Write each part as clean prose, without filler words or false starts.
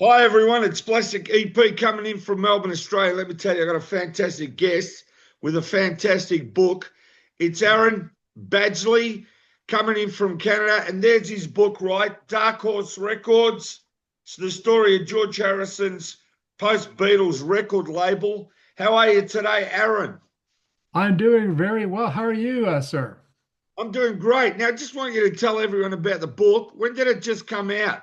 Hi everyone, it's Plastic EP coming in from Melbourne, Australia. Let me tell you, I've got a fantastic guest with a fantastic book. It's Aaron Badgley coming in from Canada, and there's his book, right? Dark Horse Records. It's the story of George Harrison's post Beatles record label. How are you today, Aaron? I'm doing very well. How are you, sir? I'm doing great. Now, I just want you to tell everyone about the book. When did it just come out?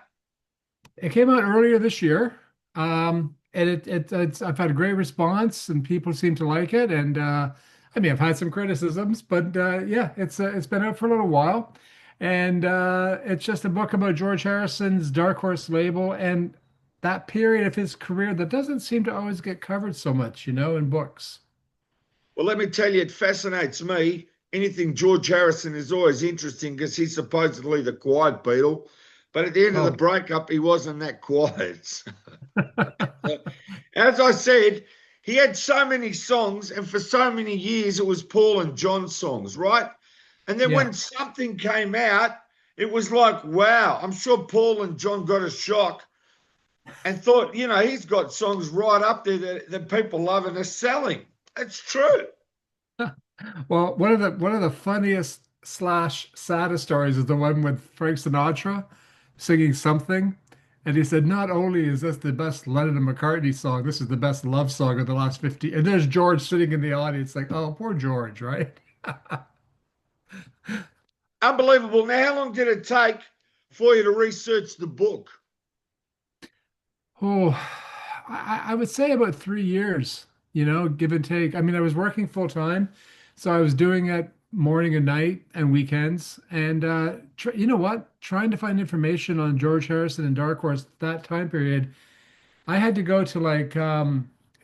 It came out earlier this year, and I've had a great response, and people seem to like it. And I mean, I've had some criticisms, but yeah, it's been out for a little while, and it's just a book about George Harrison's Dark Horse label and that period of his career that doesn't seem to always get covered so much, in books. Well, let me tell you, it fascinates me. Anything George Harrison is always interesting because he's supposedly the quiet Beatle. But at the end of the Oh, breakup, he wasn't that quiet. As I said, he had so many songs, and for so many years, it was Paul and John songs, right? And then yeah. when something came out, it was like, wow, I'm sure Paul and John got a shock and thought, he's got songs right up there that people love and are selling. It's true. Well, one of the funniest slash saddest stories is the one with Frank Sinatra singing something. And he said, not only is this the best Lennon and McCartney song, this is the best love song of the last 50. And there's George sitting in the audience, like, oh, poor George, right? Unbelievable. Now, how long did it take for you to research the book? Oh, I would say about 3 years, give and take. I mean, I was working full time, so I was doing it morning and night and weekends. And tr you know what? Trying to find information on George Harrison and Dark Horse that time period, I had to go to like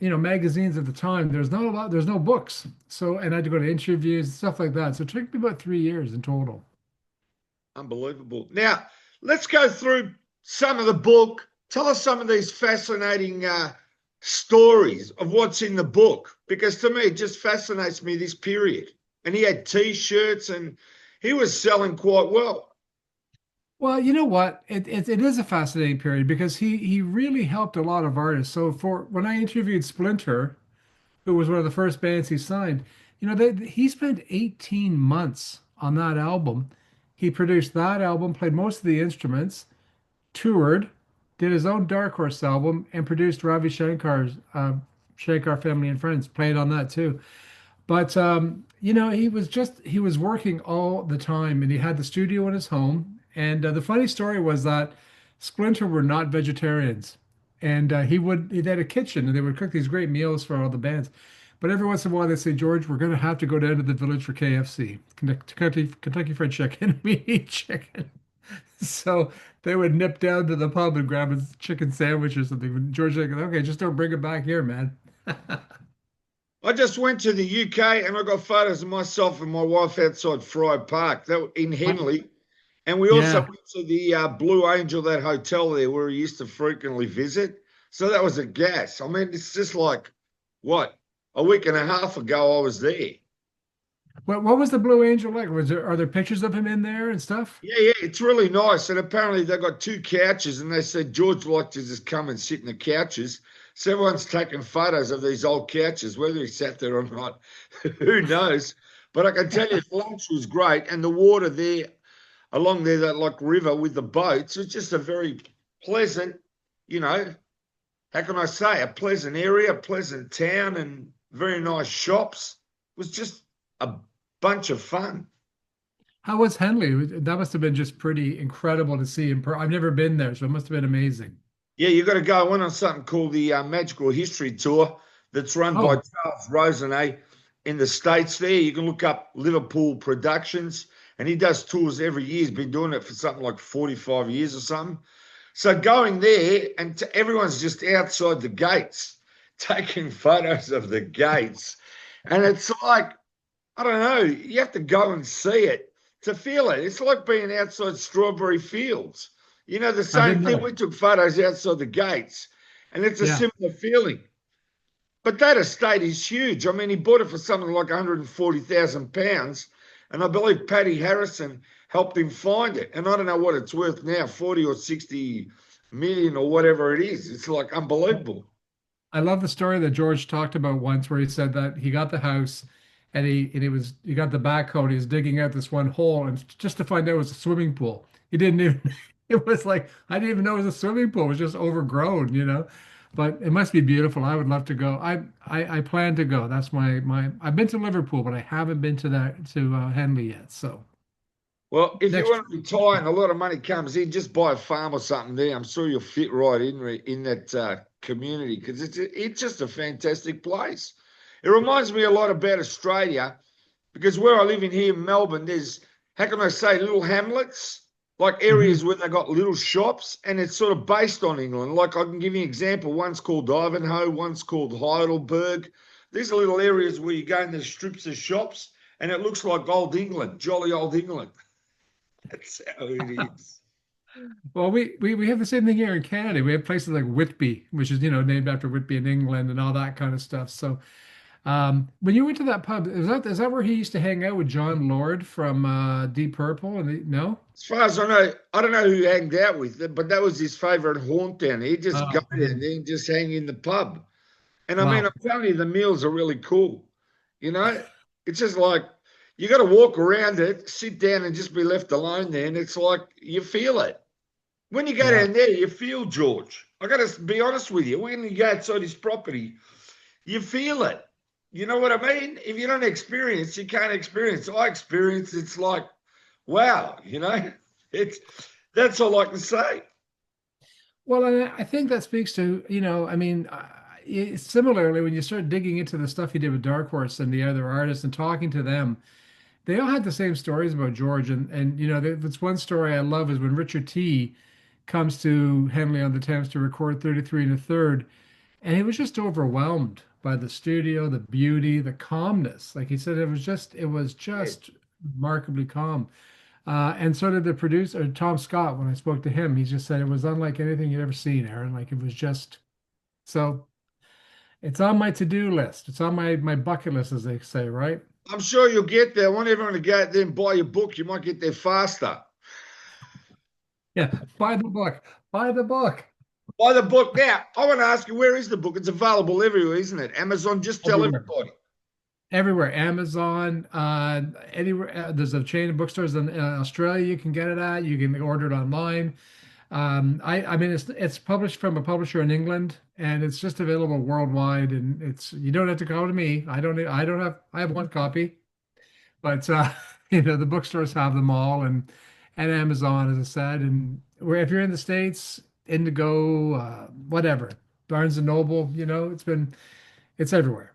magazines at the time. There's not a lot, there's no books. So, and I had to go to interviews and stuff like that. So it took me about 3 years in total. Unbelievable. Now, let's go through some of the book. Tell us some of these fascinating stories of what's in the book, because to me, it just fascinates me this period. And he had t shirts and he was selling quite well. Well, you know what? It is a fascinating period because he really helped a lot of artists. So for when I interviewed Splinter, who was one of the first bands he signed, he spent 18 months on that album. He produced that album, played most of the instruments, toured, did his own Dark Horse album, and produced Ravi Shankar's Shankar Family and Friends, played on that too. But he was working all the time, and he had the studio in his home. And the funny story was that Splinter were not vegetarians, and he had a kitchen, and they would cook these great meals for all the bands. But every once in a while, they say, George, we're going to have to go down to the village for KFC, Kentucky Fried Chicken. We eat chicken. So they would nip down to the pub and grab a chicken sandwich or something. And George like, okay, just don't bring it back here, man. I just went to the UK and I got photos of myself and my wife outside Fry Park, that in Henley. And we also Yeah. went to the Blue Angel, that hotel there where he used to frequently visit. So that was a gas. I mean, it's just like, what, a week and a half ago I was there. What was the Blue Angel like? Are there pictures of him in there and stuff? Yeah, yeah, it's really nice. And apparently they got two couches and they said George liked to just come and sit in the couches. So everyone's taking photos of these old couches, whether he sat there or not, who knows. But I can tell you, lunch was great, and the water there along there, that like river with the boats, it's just a very pleasant, you know, how can I say, a pleasant area, a pleasant town, and very nice shops. It was just a bunch of fun. How was Henley? That must have been just pretty incredible to see him. I've never been there, so it must have been amazing. Yeah, you got to go. I went on something called the Magical History Tour that's run by Oh, Charles Rosenet in the States there. You can look up Liverpool Productions, and he does tours every year. He's been doing it for something like 45 years or something. So going there, and everyone's just outside the gates taking photos of the gates. And it's like, I don't know, you have to go and see it to feel it. It's like being outside strawberry fields. The I same didn't thing. know. We took photos outside the gates, and it's a Yeah. similar feeling. But that estate is huge. I mean, he bought it for something like £140,000, and I believe Paddy Harrison helped him find it. And I don't know what it's worth now, 40 or 60 million or whatever it is. It's like unbelievable. I love the story that George talked about once where he said that he got the house and he got the backhoe and he was digging out this one hole and just to find out it was a swimming pool. He didn't even it was like I didn't even know it was a swimming pool. It was just overgrown, you know. But it must be beautiful. I would love to go. I plan to go. That's my I've been to Liverpool, but I haven't been to that to Henley yet. So Well, if you next want to retire and a lot of money comes in, just buy a farm or something there. I'm sure you'll fit right in that community because it's just a fantastic place. It reminds me a lot about Australia because where I live in here in Melbourne, there's how can I say little hamlets, like Mhm. areas where they got little shops, and it's sort of based on England. Like I can give you an example. One's called Ivanhoe, one's called Heidelberg. These are little areas where you go in the strips of shops, and it looks like old England, jolly old England. That's how it is. Well, we have the same thing here in Canada. We have places like Whitby, which is, named after Whitby in England and all that kind of stuff. So, when you went to that pub, is that where he used to hang out with John Lord from Deep Purple? No? As far as I know, I don't know who he hanged out with, but that was his favourite haunt down there. He'd just go Oh, down there and just hang in the pub. And I mean, wow. I'm telling you, the meals are really cool. You know, it's just like you got to walk around it, sit down, and just be left alone there. And it's like you feel it. When you go Yeah. down there, you feel George. I got to be honest with you. When you go outside his property, you feel it. You know what I mean? If you don't experience, you can't experience. I experience. It's like, wow. It's that's all I can say. Well, and I think that speaks to, I mean, similarly, when you start digging into the stuff he did with Dark Horse and the other artists and talking to them, they all had the same stories about George. And that's one story I love is when Richard T comes to Henley on the Thames to record 33 and a third. And he was just overwhelmed by the studio, the beauty, the calmness. Like he said, Yeah. it was just remarkably calm. And so did the producer, Tom Scott, when I spoke to him, he just said it was unlike anything you'd ever seen, Aaron. Like it was just so it's on my to-do list. It's on my bucket list, as they say, right? I'm sure you'll get there. I want everyone to go out there and buy your book. You might get there faster. Yeah. Buy the book. Buy the book. Buy the book now. I want to ask you, where is the book? It's available everywhere, isn't it? Amazon. Just tell Everywhere. everybody. Everywhere, Amazon, anywhere. There's a chain of bookstores in Australia you can get it at. You can order it online. I mean, it's published from a publisher in England, and it's just available worldwide. And you don't have to go to me. I have one copy, but the bookstores have them all, and Amazon, as I said, and where if you're in the States, Indigo, whatever, Barnes and Noble, it's everywhere.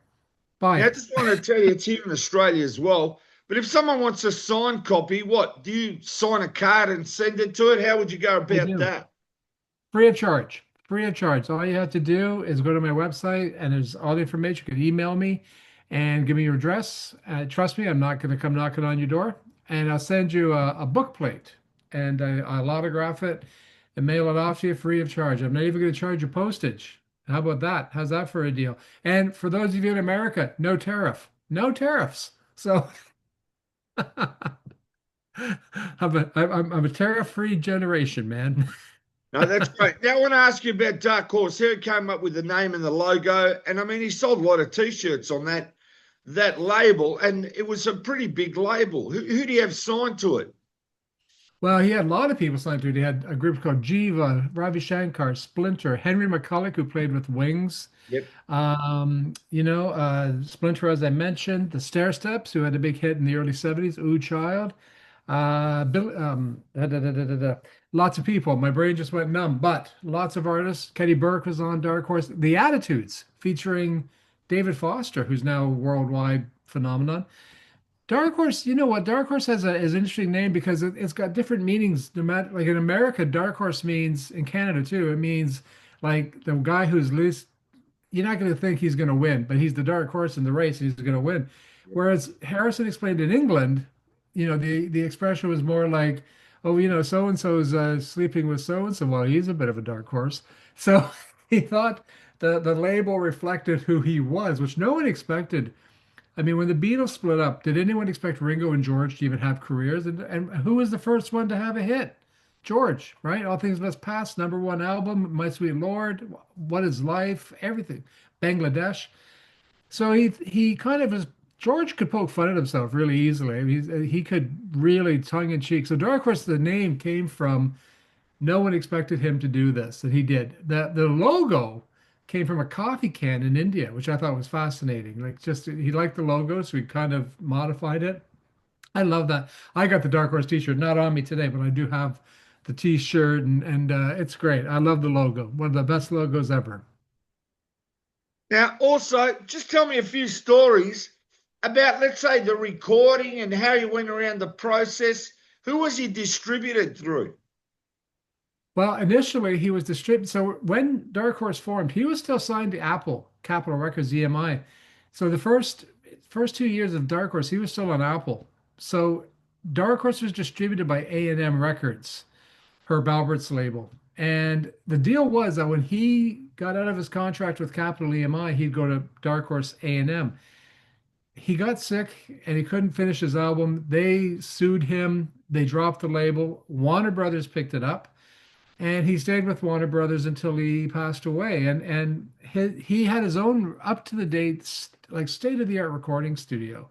Buy Now, I it. just want to tell you, it's here in Australia as well. But if someone wants a signed copy, what do you sign a card and send it to it? How would you go I about do. that? Free of charge. Free of charge. All you have to do is go to my website and there's all the information. You can email me and give me your address. Trust me, I'm not going to come knocking on your door. And I'll send you a book plate and I'll autograph it and mail it off to you free of charge. I'm not even going to charge you postage. How about that? How's that for a deal? And for those of you in America, no tariff. No tariffs. So I'm a tariff-free generation, man. No, that's great. Now, I want to ask you about Dark Horse. How it came up with the name and the logo. And I mean, he sold a lot of T-shirts on that label, and it was a pretty big label. Who do you have signed to it? Well, he had a lot of people signed to it. He had a group called Jiva, Ravi Shankar, Splinter, Henry McCulloch, who played with Wings. Yep. Splinter, as I mentioned, the Stair Steps, who had a big hit in the early 70s, Ooh Child. Lots of people. My brain just went numb, but lots of artists. Kenny Burke was on Dark Horse. The Attitudes, featuring David Foster, who's now a worldwide phenomenon. Dark Horse, you know what? Dark Horse is an interesting name because it's got different meanings. No matter, like in America, Dark Horse means in Canada too. It means like the guy who's least. You're not going to think he's going to win, but he's the dark horse in the race. And he's going to win. Whereas Harrison explained in England, the expression was more like, oh, so and so's sleeping with so and so. Well, he's a bit of a dark horse. So he thought the label reflected who he was, which no one expected. I mean, when the Beatles split up, did anyone expect Ringo and George to even have careers? And who was the first one to have a hit? George, right? All Things Must Pass, number one album, My Sweet Lord, What Is Life, everything, Bangladesh. So he kind of is. George could poke fun at himself really easily. I mean, he could really tongue in cheek. So Dark Horse, the name came from no one expected him to do this, and he did. The logo came from a coffee can in India, which I thought was fascinating. Like just he liked the logo, so he kind of modified it. I love that. I got the Dark Horse t-shirt, not on me today, but I do have the t-shirt and it's great. I love the logo. One of the best logos ever. Now, also, just tell me a few stories about, let's say, the recording and how you went around the process. Who was he distributed through? Well, initially he was distributed. So when Dark Horse formed, he was still signed to Apple, Capitol Records, EMI. So the first 2 years of Dark Horse, he was still on Apple. So Dark Horse was distributed by A&M Records, Herb Albert's label. And the deal was that when he got out of his contract with Capitol EMI, he'd go to Dark Horse A&M. He got sick and he couldn't finish his album. They sued him. They dropped the label. Warner Brothers picked it up and he stayed with Warner Brothers until he passed away. And he had his own up to the date, like state of the art recording studio,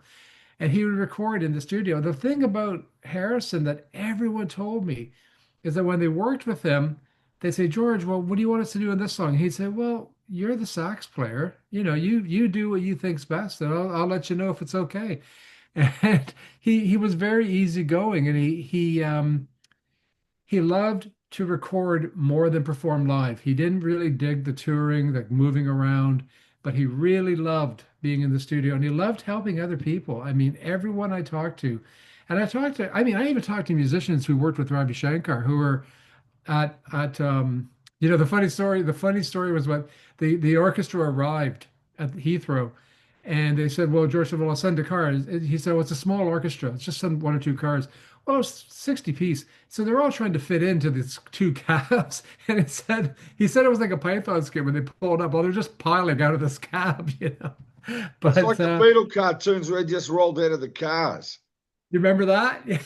and he would record in the studio. The thing about Harrison that everyone told me is that when they worked with him, they say, George, well, what do you want us to do in this song? He'd say, well, you're the sax player. You do what you think's best, and I'll let you know if it's okay. And he was very easygoing, and he loved to record more than perform live. He didn't really dig the touring, the moving around, but he really loved being in the studio and he loved helping other people. I mean, everyone I talked to, and I even talked to musicians who worked with Ravi Shankar who were at the funny story was what the orchestra arrived at Heathrow and they said, well, George said, well, I'll send a car. He said, well, it's a small orchestra. It's just send one or two cars. Well, it's 60 piece. So they're all trying to fit into these two cabs. And he said it was like a Python skit when they pulled up. Well, they're just piling out of this cab. It's But like the Beatle cartoons where he just rolled out of the cars. you remember that? Yeah.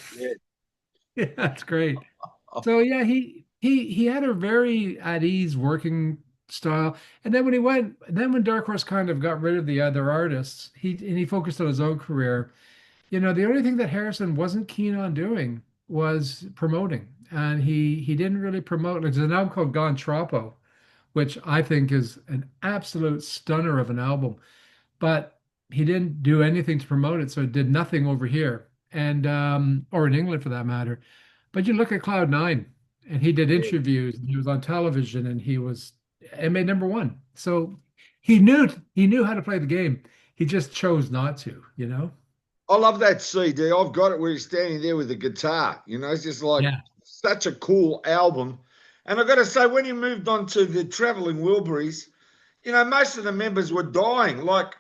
Yeah, that's great. So yeah, he had a very at ease working style. And then when Dark Horse kind of got rid of the other artists, he focused on his own career. The only thing that Harrison wasn't keen on doing was promoting. And he didn't really promote. Like, there's an album called Gone Troppo, which I think is an absolute stunner of an album. But he didn't do anything to promote it, so it did nothing over here. And or in England for that matter. But you look at Cloud Nine, and he did Yeah. interviews, and he was on television, and it made number one. So he knew how to play the game. He just chose not to. I love that CD. I've got it where he's standing there with the guitar. It's just like Yeah. such a cool album. And I've got to say, when he moved on to the Traveling Wilburys, most of the members were dying. Like,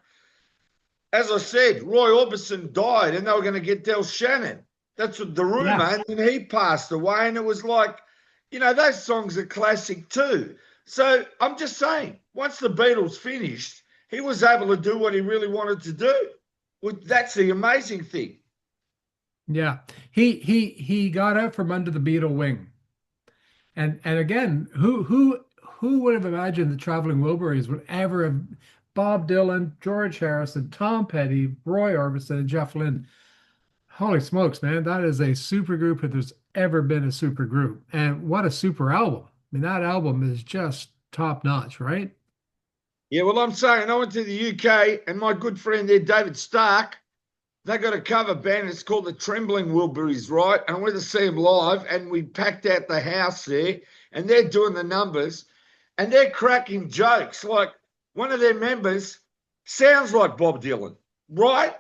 as I said, Roy Orbison died and they were going to get Del Shannon. That's what the rumor. Yeah. And then he passed away. And it was like, those songs are classic too. So I'm just saying, once the Beatles finished, he was able to do what he really wanted to do. Well, that's the amazing thing. Yeah. He got out from under the Beatle wing. And again, who would have imagined the Traveling Wilburys would ever have Bob Dylan, George Harrison, Tom Petty, Roy Orbison, and Jeff Lynne. Holy smokes, man. That is a super group if there's ever been a super group. And what a super album. I mean, that album is just top notch, right? Yeah, well, I'm saying I went to the UK and my good friend there, David Stark, they got a cover band. It's called the Trembling Wilburys, right? And I went to see them live and we packed out the house there and they're doing the numbers and they're cracking jokes. Like one of their members sounds like Bob Dylan, right?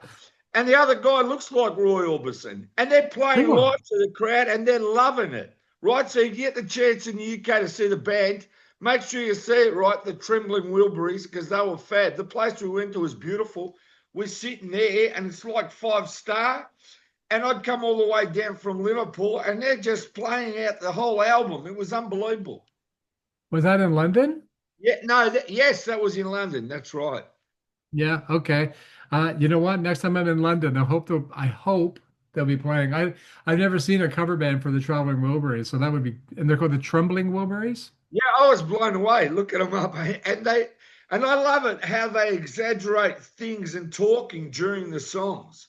And the other guy looks like Roy Orbison. And they're playing Cool. live to the crowd and they're loving it, right? So you get the chance in the UK to see the band. Make sure you see it, right? The Trembling Wilburys, because they were fab. The place we went to was beautiful. We're sitting there and it's like 5-star. And I'd come all the way down from Liverpool and they're just playing out the whole album. It was unbelievable. Was that in London? Yeah, no, yes, that was in London. That's right. Yeah, okay. You know what? Next time I'm in London, I hope they'll be playing. I've never seen a cover band for the Traveling Wilburys, so that would be, and they're called the Trembling Wilburys. Yeah, I was blown away looking them up, and I love it how they exaggerate things and talking during the songs.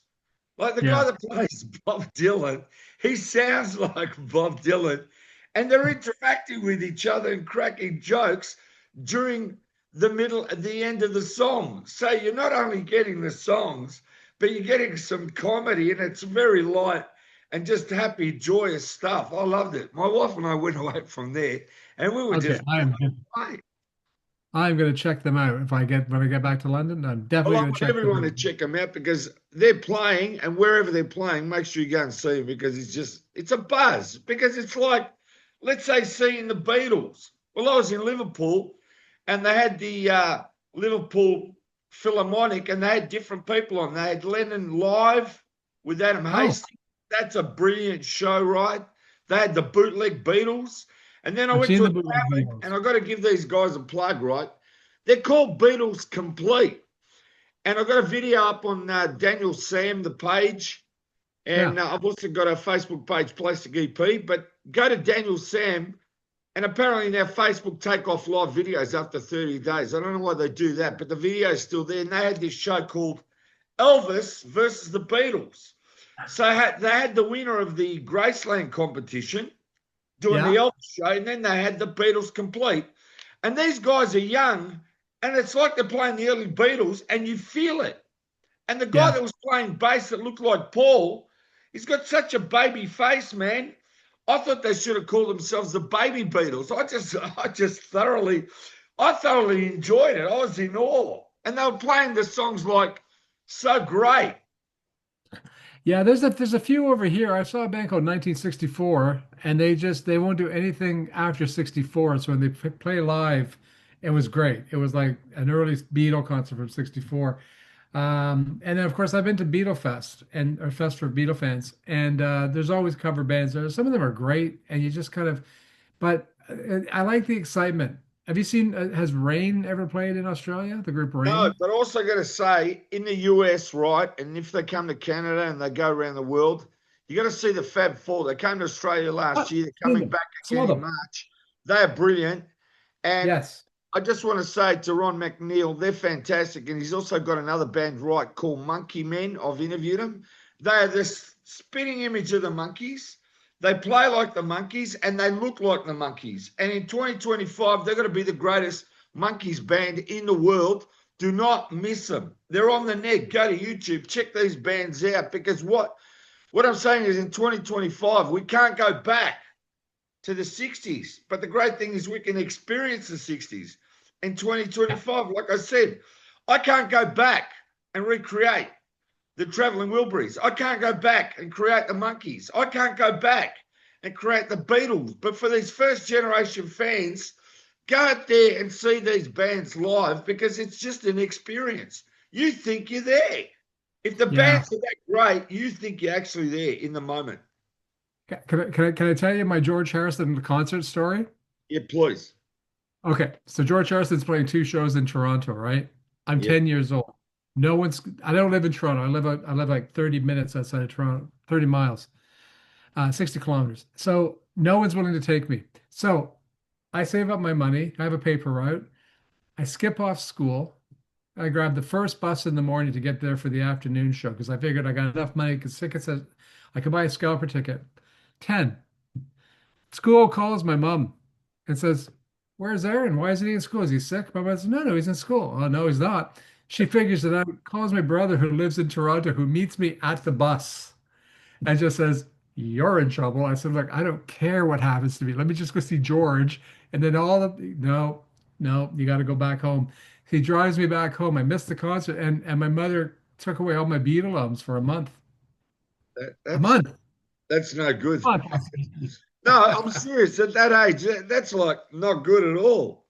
Like the guy Yeah. that plays Bob Dylan, he sounds like Bob Dylan, and they're interacting with each other and cracking jokes during the end of the song. So you're not only getting the songs, but you're getting some comedy, and it's very light and just happy, joyous stuff. I loved it. My wife and I went away from there, and we were Okay, just blown away. I'm going to check them out if I get when I get back to London. I'm Well, definitely I going to want check them everyone out. to check them out because they're playing, and wherever they're playing, make sure you go and see them because it's a buzz. Because it's like, let's say, seeing the Beatles. Well, I was in Liverpool, and they had the Liverpool Philharmonic, and they had different people on. They had Lennon live with Adam Oh, Hastings. That's a brilliant show, right? They had the bootleg Beatles, and then I I've went seen to a the bootleg tavern, and videos. I got to give these guys a plug, right? They're called Beatles Complete. And I've got a video up on Daniel Sam, the page. Yeah. And I've also got a Facebook page, Plastic EP. But go to Daniel Sam. And apparently now Facebook take off live videos after 30 days. I don't know why they do that, but the video is still there. And they had this show called Elvis versus the Beatles. So they had the winner of the Graceland competition doing the Yeah. Elvis show. And then they had the Beatles Complete. And these guys are young. And it's like they're playing the early Beatles, and you feel it. And the guy Yeah. that was playing bass that looked like Paul, he's got such a baby face, man. I thought they should have called themselves the Baby Beatles. I thoroughly enjoyed it. I was in awe, and they were playing the songs like so great. Yeah, there's a few over here. I saw a band called 1964, and they won't do anything after 64. So when they play live, it was great. It was like an early Beatle concert from 64. And then of course I've been to Beatle Fest and or Fest for Beatle fans, and there's always cover bands there. Some of them are great, and you just kind of, but I like the excitement. Have you seen? Has Rain ever played in Australia? The group No, Rain? but also got to say, in the US, right, and if they come to Canada and they go around the world, you got to see the Fab Four. They came to Australia last Ah, year. They're seen coming them. back Saw again in them. March. They are brilliant. And Yes. I just want to say to Ron McNeil, they're fantastic. And he's also got another band, right, called Monkey Men. I've interviewed them. They are this spitting image of the monkeys. They play like the monkeys and they look like the monkeys. And in 2025, they're going to be the greatest monkeys band in the world. Do not miss them. They're on the net. Go to YouTube, check these bands out because what I'm saying is in 2025, we can't go back to the 60s. But the great thing is we can experience the 60s in 2025. Like I said, I can't go back and recreate the Traveling Wilburys. I can't go back and create the Monkeys. I can't go back and create the Beatles. But for these first generation fans, go out there and see these bands live because it's just an experience. You think you're there. If the Yeah. bands are that great, you think you're actually there in the moment. Can I tell you my George Harrison concert story? Yeah, please. Okay, so George Harrison's playing two shows in Toronto, right? I'm Yep. 10 years old. No one's, I don't live in Toronto. I live like 30 minutes outside of Toronto, 30 miles, 60 kilometers. So no one's willing to take me. So I save up my money. I have a paper route. I skip off school. I grab the first bus in the morning to get there for the afternoon show because I figured I got enough money because tickets says I could buy a scalper ticket. 10. School calls my mom and says, "Where's Aaron? Why isn't he in school? Is he sick?" My mom says, "No, no, he's in school." "Oh, no, he's not." She figures it out, calls my brother who lives in Toronto, who meets me at the bus and just says, "You're in trouble." I said, "Look, I don't care what happens to me. Let me just go see George." And then no, no, you got to go back home. He drives me back home. I missed the concert, and my mother took away all my Beatle albums for a month. That, A that's month. that's no good. A month. No, I'm serious. At that age, that's like not good at all.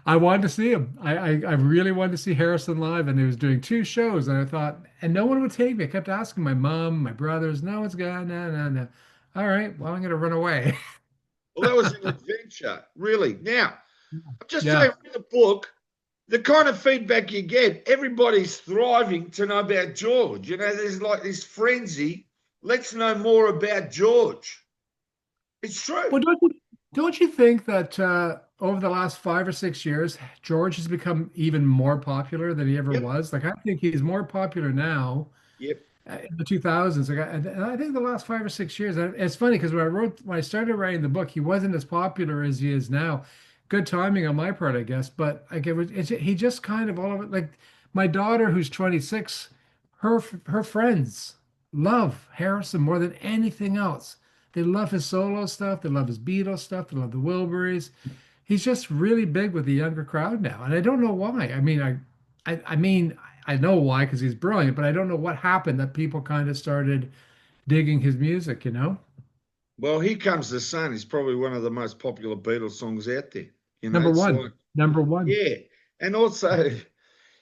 I wanted to see him. I really wanted to see Harrison live, and he was doing two shows. And I thought, and no one would take me. I kept asking my mom, my brothers, no one's going, no, no, no. All right, well, I'm going to run away. Well, that was an adventure, really. Now, I'm just saying, Yeah, with the book, the kind of feedback you get, everybody's thriving to know about George. You know, there's like this frenzy. Let's know more about George. It's true. Well, don't you think that over the last 5 or 6 years, George has become even more popular than he ever Yep. was? Like, I think he's more popular now Yep. in the 2000s. Like, and I think the last 5 or 6 years, it's funny because when I started writing the book, he wasn't as popular as he is now. Good timing on my part, I guess. But like, he just kind of all of it. Like my daughter, who's 26, her friends love Harrison more than anything else. They love his solo stuff. They love his Beatles stuff. They love the Wilburys. He's just really big with the younger crowd now, and I don't know why. I mean, I know why because he's brilliant, but I don't know what happened that people kind of started digging his music, you know? Well, Here Comes the Sun is probably one of the most popular Beatles songs out there. You know, Number it's one, like, number one. yeah. And also,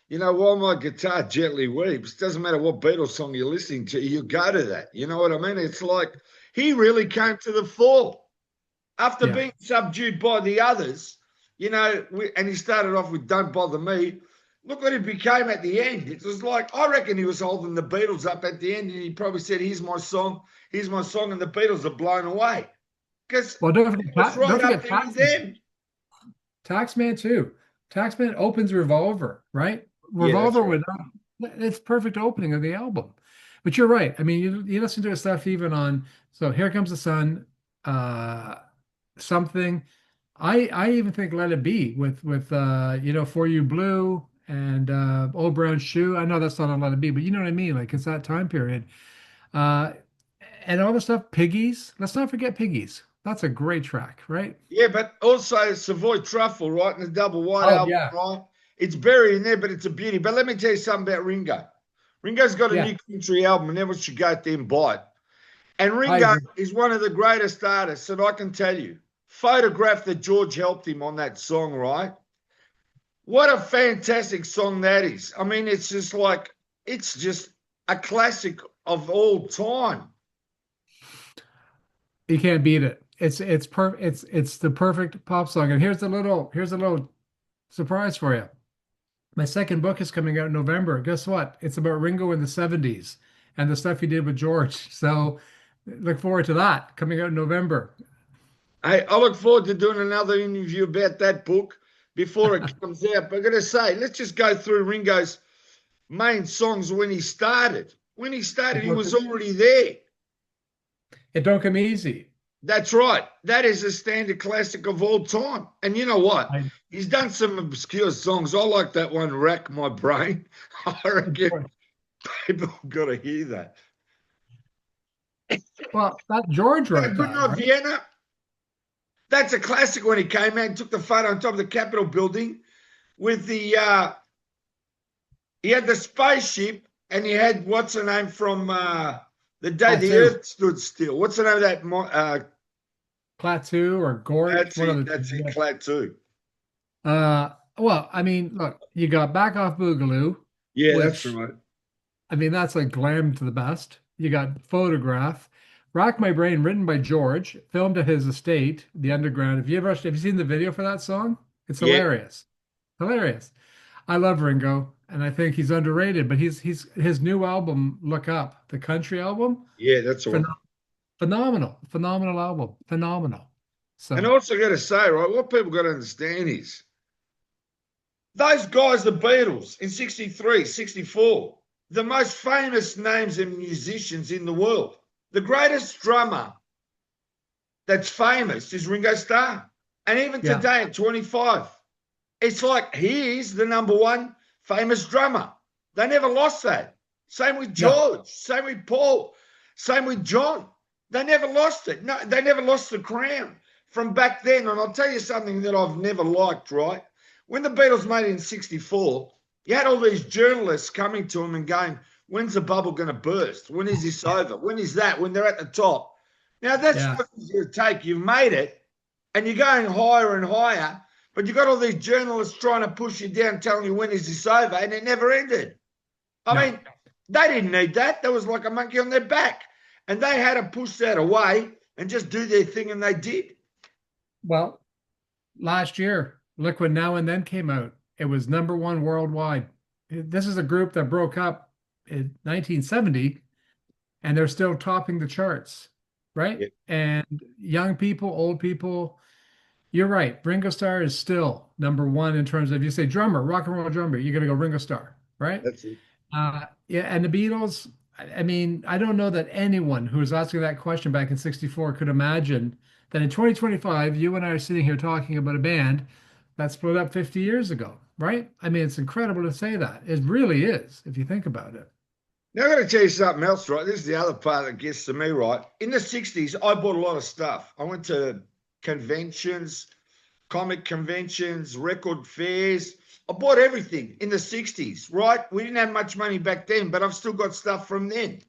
you know, while my guitar gently weeps, doesn't matter what Beatles song you're listening to, you go to that. You know what I mean? It's like he really came to the fore after Yeah. being subdued by the others, you know, and he started off with Don't Bother Me. Look what he became at the end. It was like, I reckon he was holding the Beatles up at the end and he probably said, here's my song, and the Beatles are blown away. Because Well, it was Don't right up forget there with them. Taxman too. Taxman opens Revolver, right? Yeah, that's Revolver right. would it's perfect opening of the album. But you're right. I mean, you listen to his stuff even on so Here Comes the Sun, uh something. I even think Let It Be with For You Blue and Old Brown Shoe. I know that's not on Let It Be, but you know what I mean? Like it's that time period. Uh and all the stuff, Piggies. Let's not forget Piggies. That's a great track, right? Yeah, but also Savoy Truffle, right? And the Double White Oh album, yeah. right? It's buried in there, but it's a beauty. But let me tell you something about Ringo. Ringo's got a Yeah, new country album, and everyone should go out there and buy it. And I Ringo agree. is one of the greatest artists that I can tell you. Photograph that George helped him on that song, right? What a fantastic song that is. I mean, it's just a classic of all time. You can't beat it. It's the perfect pop song. And here's a little surprise for you. My second book is coming out in November. Guess what? It's about Ringo in the 70s and the stuff he did with George. So look forward to that coming out in November. Hey, I look forward to doing another interview about that book before it comes out. But I'm going to say, let's just go through Ringo's main songs when he started. When he started, It he don't, was already there. it don't come easy. That's right. That is a standard classic of all time. And you know what? I, He's done some obscure songs. I like that one, Rack My Brain. I reckon people got to hear that. well, that George wrote Good that, Night right? Vienna. That's a classic when he came out and took the photo on top of the Capitol building with he had the spaceship and he had what's the name from the day the Plateau, earth stood still. What's the name of that? Plateau or Gort, one of the That's two. it, Clad too. Well, I mean, look, you got Back Off Boogaloo, Yeah, that's which right. I mean, that's like glam to the best. You got Photograph, Rack My Brain, written by George, filmed at his estate, the Underground. Have you seen the video for that song? It's Yeah, hilarious, hilarious. I love Ringo, and I think he's underrated. But he's his new album, Look Up, the country album, yeah, that's all phen right. phenomenal, phenomenal album, phenomenal. And I So also got to say, right, what people got to understand is those guys, the Beatles in 63, 64, the most famous names and musicians in the world. The greatest drummer that's famous is Ringo Starr. And even yeah, today at 25, it's like he is the number one famous drummer. They never lost that. Same with no, George, same with Paul, same with John. They never lost it. No, they never lost the crown from back then. And I'll tell you something that I've never liked, right? When the Beatles made it in 64, you had all these journalists coming to them and going, when's the bubble going to burst? When is this over? When is that? When they're at the top. Now, that's yeah, not easy to take. You've made it and you're going higher and higher, but you've got all these journalists trying to push you down, telling you when is this over, and it never ended. I no. mean, they didn't need that. There was like a monkey on their back. And they had to push that away and just do their thing, and they did. Well, last year, Liquid Now and Then came out. It was number one worldwide. This is a group that broke up in 1970 and they're still topping the charts, right? Yeah, And young people, old people, you're right. Ringo Starr is still number one in terms of you say drummer, rock and roll drummer, you're gonna go Ringo Starr, right? that's it. Yeah, and the Beatles, I mean, I don't know that anyone who was asking that question back in 64 could imagine that in 2025, you and I are sitting here talking about a band that split up 50 years ago, right? I mean, it's incredible to say that. It really is, if you think about it. Now, I'm going to tell you something else, right? This is the other part that gets to me, right? In the 60s, I bought a lot of stuff. I went to conventions, comic conventions, record fairs. I bought everything in the 60s, right? We didn't have much money back then, but I've still got stuff from then.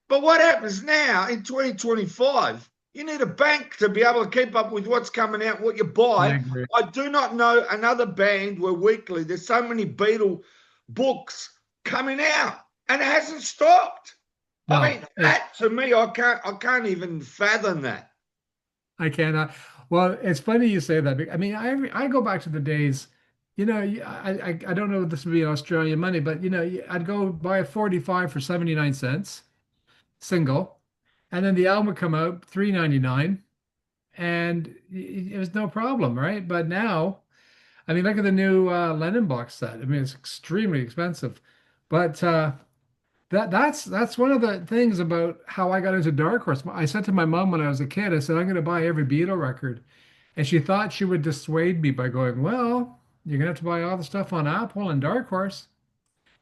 But what happens now in 2025? You need a bank to be able to keep up with what's coming out, what you I buy. agree. I do not know another band where weekly there's so many Beatle books coming out, and it hasn't stopped. I No, mean, that to me, I can't even fathom that. I cannot. Well, it's funny you say that. I mean, I go back to the days, I don't know if this would be Australian money, but I'd go buy a 45 for 79 cents single, and then the album would come out 3.99, and it was no problem, right? But now, I mean, look at the new Lennon box set. I mean, it's extremely expensive, but that's one of the things about how I got into Dark Horse. I said to my mom when I was a kid, I said, I'm going to buy every Beatle record. And she thought she would dissuade me by going, well, you're going to have to buy all the stuff on Apple and Dark Horse.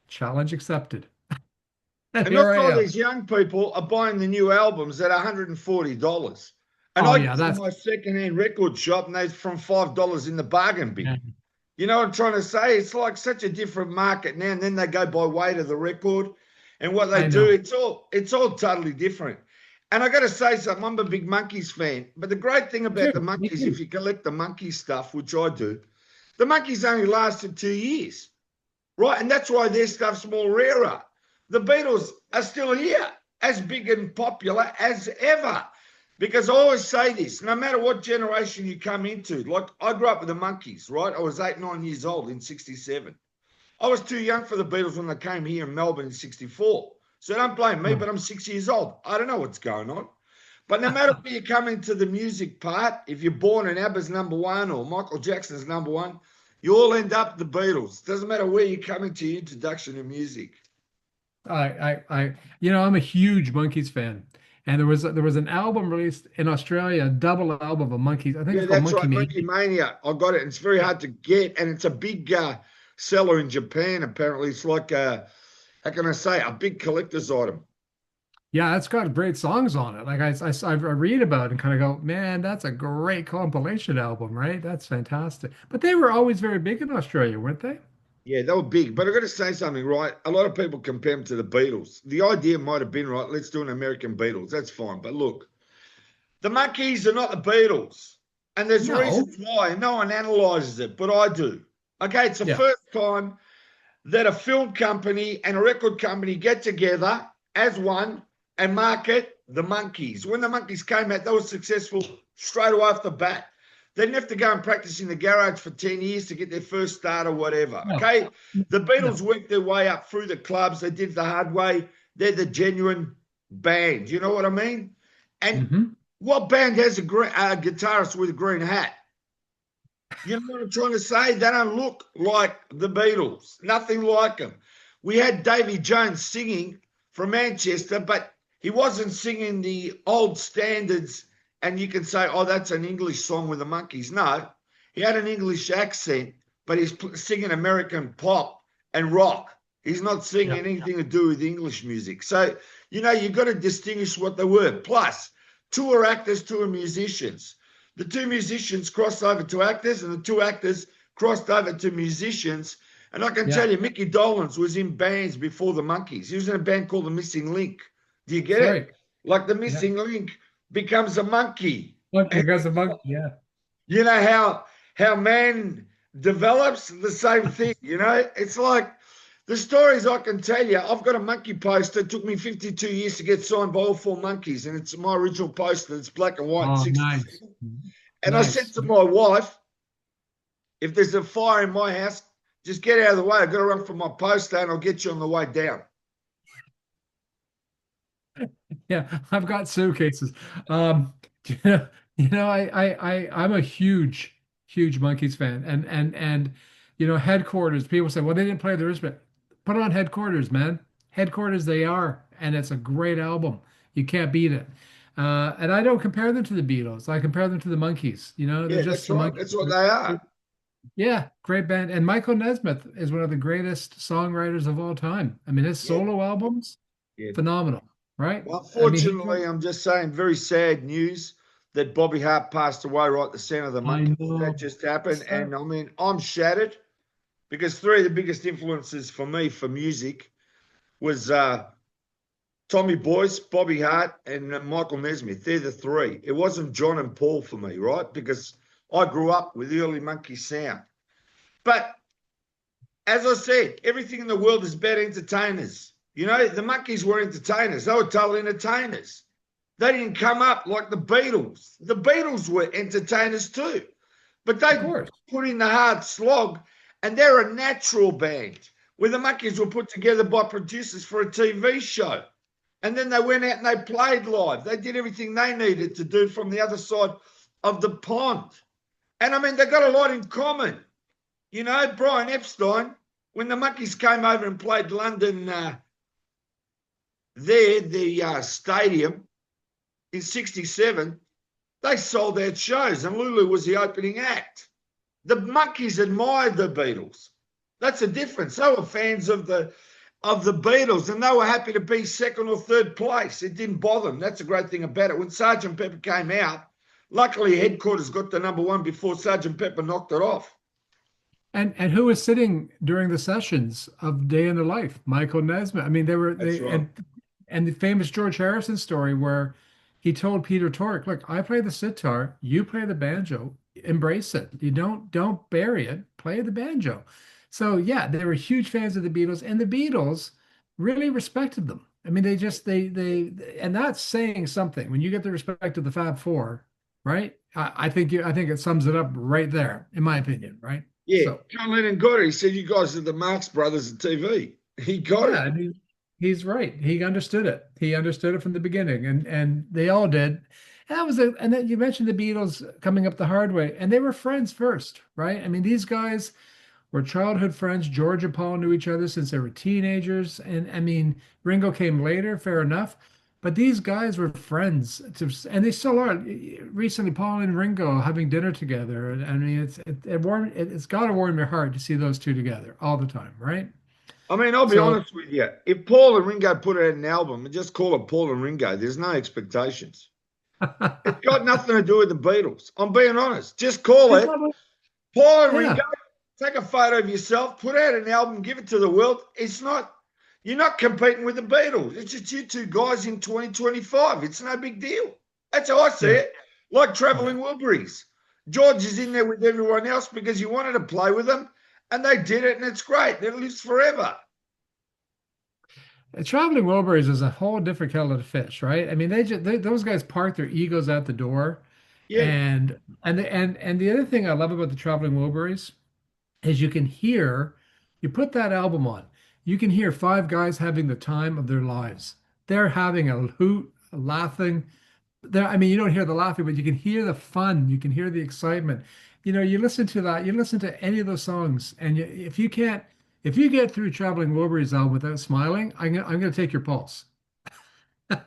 Challenge accepted. And And here look, I all am. these young people are buying the new albums at $140. And Oh, I go yeah, to that's my secondhand record shop and they're from $5 in the bargain bin. yeah, You know what I'm trying to say? It's like such a different market now. And then they go by weight of the record. And what they I do, know. it's all totally different. And I got to say something, I'm a big Monkeys fan. But the great thing Me about the too. Me Monkeys, if too. you collect the Monkeys stuff, which I do, the Monkeys only lasted 2 years, right? And that's why their stuff's more rarer. The Beatles are still here, as big and popular as ever. Because I always say this, no matter what generation you come into, like I grew up with the Monkeys, right? I was 8, 9 years old in 67. I was too young for the Beatles when they came here in Melbourne in 64. So don't blame me, No. but I'm 6 years old. I don't know what's going on. But no matter where you come into the music part, if you're born in ABBA's number one or Michael Jackson's number one, you all end up the Beatles. Doesn't matter where you come into your introduction to music. I'm a huge Monkees fan. And there was an album released in Australia, a double album of Monkees. I think Yeah, it's called that's Monkey right. Mania. Monkey Mania. I got it. It's very Yeah. hard to get, and it's a big seller in Japan. Apparently, it's like how can I say, a big collector's item. Yeah, it's got great songs on it. Like I read about it and kind of go, man, that's a great compilation album, right? That's fantastic. But they were always very big in Australia, weren't they? Yeah, they were big, but I got to say something, right? A lot of people compare them to the Beatles. The idea might have been right. Let's do an American Beatles. That's fine, but look, the Monkeys are not the Beatles, and there's No. reasons why. And no one analyzes it, but I do. Okay, it's the Yeah. first time that a film company and a record company get together as one and market the Monkeys. When the Monkeys came out, they were successful straight away off the bat. They didn't have to go and practice in the garage for 10 years to get their first start or whatever. No. Okay. The Beatles No. worked their way up through the clubs. They did the hard way. They're the genuine band. You know what I mean? And Hmm. what band has a guitarist with a green hat? You know what I'm trying to say? They don't look like the Beatles. Nothing like them. We had Davy Jones singing from Manchester, but he wasn't singing the old standards. And you can say, oh, that's an English song with the Monkeys. No, he had an English accent, but he's singing American pop and rock. He's not singing Yeah. anything to do with English music. So, you've got to distinguish what they were. Plus, two are actors, two are musicians. The two musicians crossed over to actors, and the two actors crossed over to musicians. And I can Yeah. tell you, Mickey Dolenz was in bands before the Monkeys. He was in a band called The Missing Link. Do you get That's it? right. Like the Yeah. Missing Link becomes a monkey. Look, And because of monkey. Yeah. you know how man develops the same thing. It's like the stories I can tell you. I've got a monkey poster. It took me 52 years to get signed by all four monkeys, and it's my original poster. It's black and white, Oh, 60. nice. And I said Nice. to my wife, if there's a fire in my house, Just get out of the way. I've got to run for my poster and I'll get you on the way down. Yeah, I've got suitcases. Um, I'm a huge Monkees fan, and Headquarters. People say, well, they didn't play the wristband. Put on Headquarters, man. Headquarters, they are, and it's a great album. You can't beat it. And I don't compare them to the Beatles. I compare them to the Monkees. They're Yeah, just that's the right. Monkees. That's what they are. Yeah, great band. And Michael Nesmith is one of the greatest songwriters of all time. I mean, his Yeah, solo albums, yeah. phenomenal, right? Well, I mean, unfortunately, I'm just saying, very sad news that Bobby Hart passed away right at the center of the I Monkeys. That know. just happened. So, And I mean, I'm shattered because three of the biggest influences for me for music was Tommy Boyce, Bobby Hart, and Michael Nesmith. They're the three. It wasn't John and Paul for me, right? Because I grew up with the early Monkey sound. But as I said, everything in the world is about entertainers. The Monkeys were entertainers. They were total entertainers. They didn't come up like the Beatles. The Beatles were entertainers too, but of they course. put in the hard slog, and they're a natural band where the Monkeys were put together by producers for a TV show. And then they went out and they played live. They did everything they needed to do from the other side of the pond. And I mean, they got a lot in common. Brian Epstein, when the Monkeys came over and played London the stadium in 67, they sold out shows and Lulu was the opening act. The Monkeys admired the Beatles. That's the difference. They were fans of the Beatles and they were happy to be second or third place. It didn't bother them. That's the great thing about it. When Sergeant Pepper came out, luckily Headquarters got the number one before Sergeant Pepper knocked it off. And who was sitting during the sessions of Day in the Life? Michael Nesmith. I mean, they were That's they right. and the famous George Harrison story where he told Peter Tork, "Look, I play the sitar, you play the banjo. Embrace it. You don't bury it. Play the banjo." So yeah, they were huge fans of the Beatles, and the Beatles really respected them. I mean, they just and that's saying something. When you get the respect of the Fab Four, right? I think it sums it up right there, in my opinion, right? Yeah, So John Lennon got it. He said, "You guys are the Marx Brothers of TV." He got yeah, it. I mean, he's right. He understood it. He understood it from the beginning, and they all did. And that was a, and then you mentioned the Beatles coming up the hard way, and they were friends first, right? I mean, these guys were childhood friends. George and Paul knew each other since they were teenagers, and I mean, Ringo came later, fair enough. But these guys were friends, and they still are. Recently, Paul and Ringo having dinner together, and I mean, it's got to warm your heart to see those two together all the time, right? I mean, I'll be So honest with you. If Paul and Ringo put out an album and just call it Paul and Ringo, there's no expectations. It's got nothing to do with the Beatles. I'm being honest. Just call It's it not Paul and yeah, Ringo. Take a photo of yourself, put out an album, give it to the world. You're not competing with the Beatles. It's just you two guys in 2025. It's no big deal. That's how I see yeah, it. Like yeah. traveling Wilburys. George is in there with everyone else because he wanted to play with them, and they did it, and it's great. It lives forever. Traveling Wilburys is a whole different kettle of fish, right? I mean, those guys park their egos at the door, Yeah. and the other thing I love about the Traveling Wilburys is you put that album on, you can hear five guys having the time of their lives. They're having a hoot, laughing. I mean, you don't hear the laughing, but you can hear the fun, you can hear the excitement. You listen to that, you listen to any of those songs, and if you get through Traveling Wilburys album without smiling, I'm gonna take your pulse.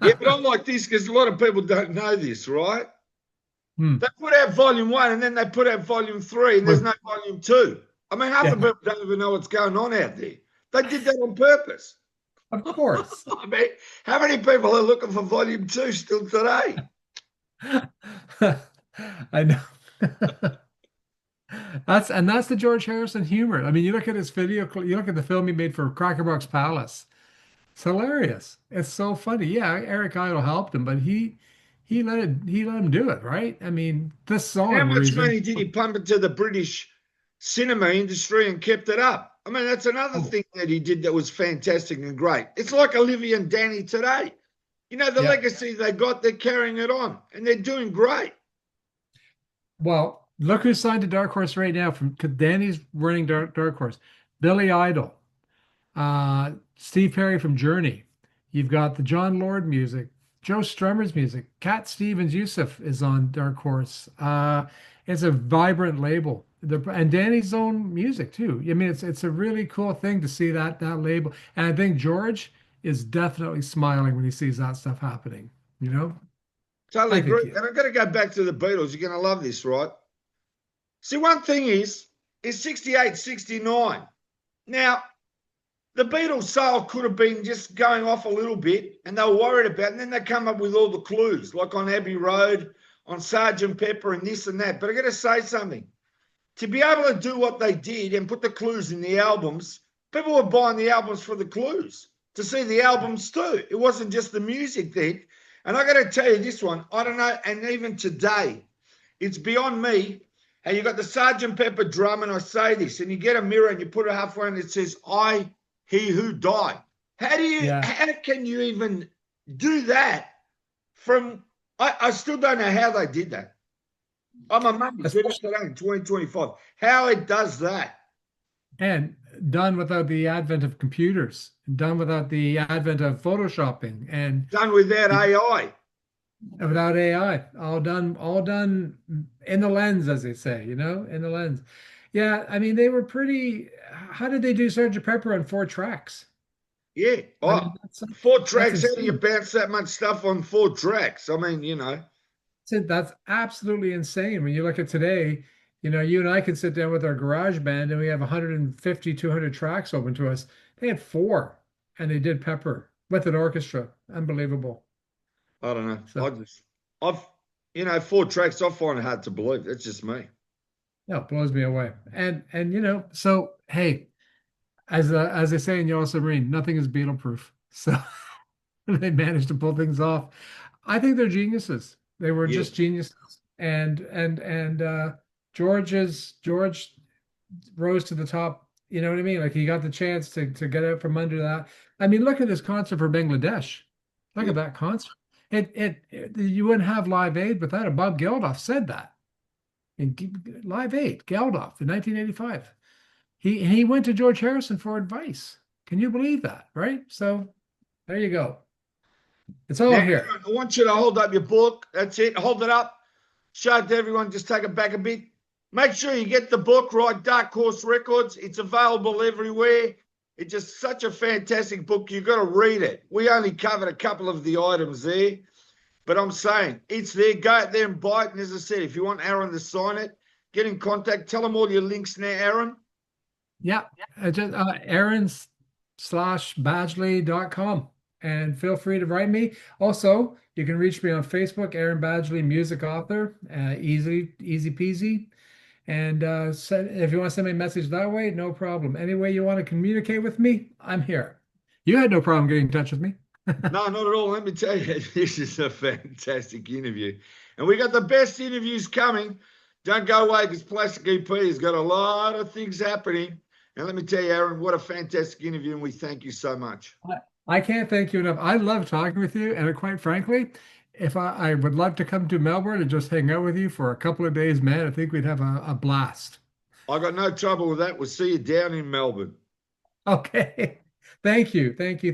Yeah, but I'm like this because a lot of people don't know this, right? Hmm. They put out volume one and then they put out volume three and there's no volume two. I mean, half the Yeah, people don't even know what's going on out there. They did that on purpose. of course. I mean, how many people are looking for volume two still today? I know. That's the George Harrison humor. I mean, you look at his video, you look at the film he made for Crackerbox Palace. It's hilarious. It's so funny. Yeah, Eric Idle helped him, but he let him do it, right? I mean, this How song where much he's in. money did he pump into the British cinema industry and kept it up? I mean, that's another Oh, thing that he did that was fantastic and great. It's like Olivia and Danny today. The yeah. legacy they got, they're carrying it on and they're doing great. Well, look who's signed to Dark Horse right now. From 'cause Danny's running Dark Horse. Billy Idol, Steve Perry from Journey. You've got the John Lord music, Joe Strummer's music. Cat Stevens Yusuf is on Dark Horse. It's a vibrant label. And Danny's own music too. I mean, it's a really cool thing to see that label. And I think George is definitely smiling when he sees that stuff happening. You know, Totally I agree. think he is. And I've got to go back to the Beatles. You're going to love this, right? See, one thing is 68, 69. Now, the Beatles' sale could have been just going off a little bit, and they were worried about it. And then they come up with all the clues, like on Abbey Road, on Sergeant Pepper, and this and that. But I got to say something. To be able to do what they did and put the clues in the albums, people were buying the albums for the clues to see the albums too. It wasn't just the music then. And I got to tell you this one, I don't know, and even today, it's beyond me how you got the Sergeant Pepper drum, and I say this, and you get a mirror and you put it halfway and it says, I, he who died. Yeah. How can you even do that from, I still don't know how they did that. I'm amazed, even Especially today in 2025, how it does that. and done without the advent of computers, done without the advent of photoshopping, and Done without AI. without AI, all done in the lens, as they say, in the lens. Yeah, I mean, they were pretty. How did they do Sergeant Pepper on 4 tracks? Yeah. I Oh, mean, four that's tracks. How do you insane. bounce that much stuff on 4 tracks? I mean, That's absolutely insane. When you look at today, you and I can sit down with our garage band and we have 150, 200 tracks open to us. They had four and they did Pepper with an orchestra. Unbelievable. I don't know. So, I've, 4 tracks. I find it hard to believe. That's just me. yeah, it blows me away. And so hey, as they say in Yellow Submarine, nothing is Beatle proof. So they managed to pull things off. I think they're geniuses. They were Yeah. just geniuses. And George rose to the top. You know what I mean? Like he got the chance to get out from under that. I mean, look at this concert for Bangladesh. Look Yeah. at that concert. You wouldn't have Live Aid without it. Bob Geldof said that in Live Aid, Geldof in 1985. He went to George Harrison for advice. Can you believe that? Right? So there you go. It's Now, all here. Aaron, I want you to hold up your book. That's it. Hold it up. Show it to everyone. Just take it back a bit. Make sure you get the book, right? Dark Horse Records. It's available everywhere. It's just such a fantastic book. You've got to read it. We only covered a couple of the items there, but I'm saying it's there. Go out there and buy it. And as I said, if you want Aaron to sign it, get in contact. Tell them all your links now, Aaron. Yeah. Just Aaron/Badgley.com. And feel free to write me. Also, you can reach me on Facebook, Aaron Badgley, music author. Easy peasy. And if you want to send me a message that way, no problem. Any way you want to communicate with me, I'm here. You had no problem getting in touch with me. No, not at all. Let me tell you, this is a fantastic interview. And we got the best interviews coming. Don't go away because Plastic EP has got a lot of things happening. And let me tell you, Aaron, what a fantastic interview. And we thank you so much. I can't thank you enough. I love talking with you. And quite frankly, if I would love to come to Melbourne and just hang out with you for a couple of days, man, I think we'd have a blast. I got no trouble with that. We'll see you down in Melbourne. Okay. Thank you. Thank you.